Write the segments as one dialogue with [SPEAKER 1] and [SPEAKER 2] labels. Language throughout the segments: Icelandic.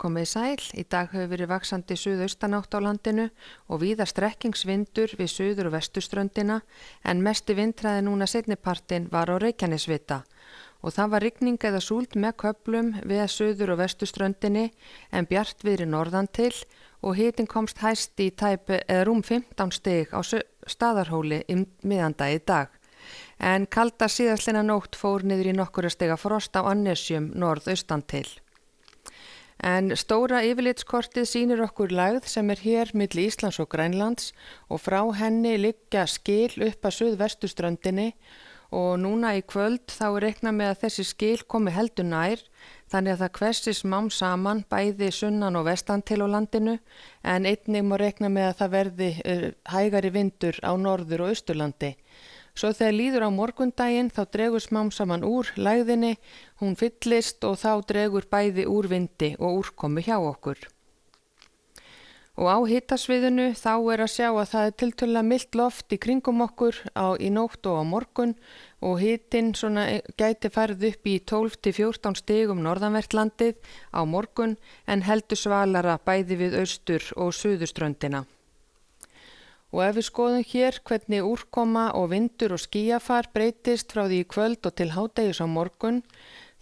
[SPEAKER 1] komið sæl. Í dag hefur verið vaxandi suðaustanátt á landinu og víða strekkingsvindur við suður- og vesturströndina en mesti vindhraði núna seinnipartinn var á Reykjanesvita og það var rigning eða súld með köflum við suður- og vesturströndinni en bjartviðri norðan til og hitinn komst hæst í rúm 15 stig á Staðarhóli miðjandaginn í dag. En kalda síðastliðna nótt fór niður í nokkura stiga frost á Annesjum norðaustan til. En stóra yfirlitskortið sýnir okkur lægð sem hér milli Íslands og Grænlands og frá henni liggja skil upp að suðvesturströndinni og núna í kvöld þá reikna með að þessi skil komi heldur nær þannig að það hvessi smám saman bæði sunnan og vestan til á landinu en einnig má reikna með að það verði hægari vindur á norður- og austurlandi. Svo þegar líður á morgundaginn þá dregur smám saman úr lægðinni, hún fyllist og þá dregur bæði úr vindi og úrkomu hjá okkur. Og á hitasviðinu þá að sjá að það tiltölulega milt loft í kringum okkur í nótt og á morgun og hitinn gæti farið upp í 12 til 14 stigum norðanvert landið á morgun en heldur svalara bæði við austur- og suðurströndina. Og ef við skoðum hér hvernig úrkoma og vindur og skýjafar breytist frá því í kvöld og til hádegis á morgun,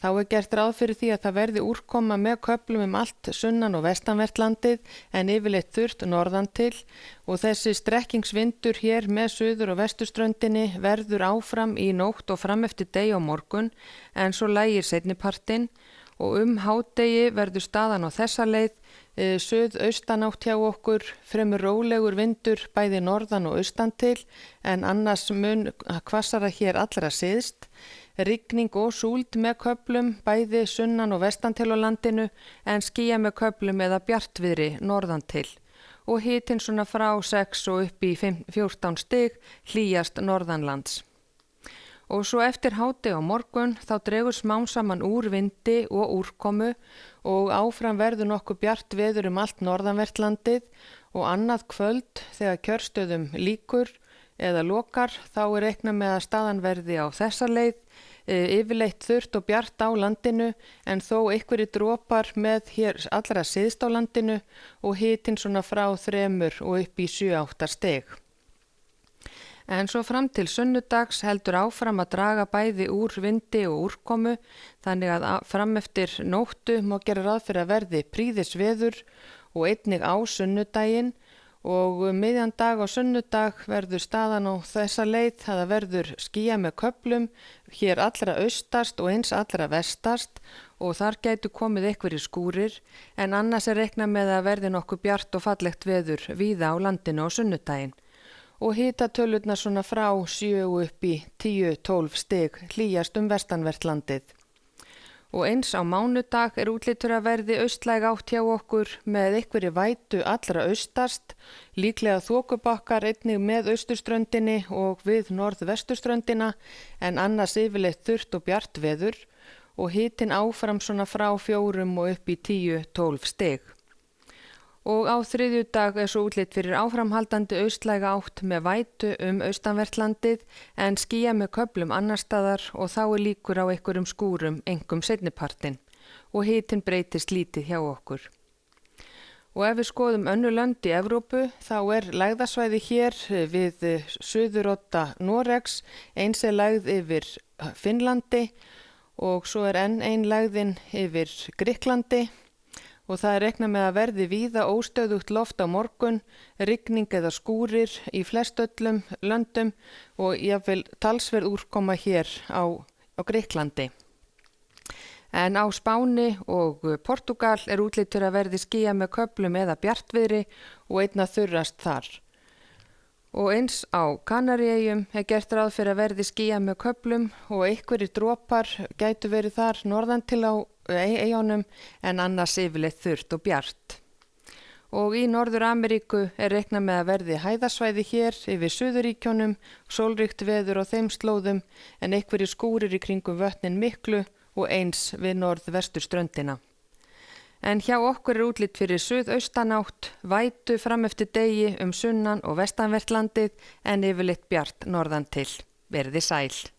[SPEAKER 1] þá gert ráð fyrir því að það verði úrkoma með köflum allt sunnan- og vestanvert landið en yfirleitt þurrt norðan til og þessi strekkingsvindur hér með suður- og vesturströndinni verður áfram í nótt og fram eftir degi á morgun en svo lægir seinnipartinn og hádegi verður staðan á þessa leið suðaustanátt hjá okkur, fremur rólegur vindur bæði norðan og austan til en annars mun hvassara hér allra syðst, rigning og súld með köflum bæði sunnan og vestan til á landinu en skýja með köflum eða bjartviðri norðan til og hitinn frá 6 og upp í 14 stig hlýjast norðanlands. Og svo eftir hádegi á morgun þá dregur smám saman úr vindi og úrkomu og áfram verður nokkuð bjart veður allt norðanvert landið og annað kvöld þegar kjörstöðum lýkur eða lokar þá reiknað með að staðan verði á þessa leið, yfirleitt þurrt og bjart á landinu en þó einhverjir dropar með hér allra syðst á landinu og hitinn frá 3 og upp í 7-8 stig. En svo fram til sunnudags heldur áfram að draga bæði úr vindi og úrkomu þannig að fram eftir nóttu má gera ráð fyrir að verði prýðisveður og einnig á sunnudaginn og miðjan dag á sunnudag verður staðan á þessa leið að það verður skýja með köflum hér allra austast og eins allra vestast og þar gætu komið einhverjir skúrir en annars reiknað með að verði nokkuð bjart og fallegt veður víða á landinu á sunnudaginn. Og hitatölurnar frá 7 upp í 10-12 stig hlýjast vestanvert landið. Og eins á mánudag útlítur að verði austlæg átt hjá okkur með einhverju vætu allra austast, líklega þokubakkar einnig með austurströndinni og við norðvesturströndina en annars yfirleitt þurrt og bjart veður og hitinn áfram frá 4 og upp í 10-12 stig. Og á þriðjudag svo útlit fyrir áframhaldandi austlæga átt með vætu austanvert landið en skýja með köflum annar staðar og þá líkur á einhverjum skúrum einkum seinnipartinn og hitinn breytist lítið hjá okkur. Og ef við skoðum önnur lönd í Evrópu þá lægðasvæði hér við suðurodda Noregs, eins lægð yfir Finnlandi og svo enn ein lægðin yfir Grikklandi. Og það reiknað með að verði víða óstöðugt loft á morgun, rigning eða skúrir í flestöllum löndum og jafnvel talsverð úrkoma hér á Grikklandi. En á Spáni og Portúgal útlítur að verði skýja með köflum eða bjartviðri og einna þurrast þar. Og eins á Kanaríeyjum gert ráð fyrir að verði skýja með köflum og einhverjir dropar gætu verið þar norðan til á eyjunum en annars yfirleitt þurrt og bjart. Og í Norður-Ameríku reiknað með að verði hæðasvæði hér yfir Suðurríkjunum, sólríkt veður á þeim slóðum en einhverjir skúrir í kringum vötnin miklu og eins við norðvesturströndina. En hjá okkur útlit fyrir suðaustanátt, vætu fram eftir degi sunnan- og vestanvert landið en yfirleitt bjart norðan til. Verði sæl.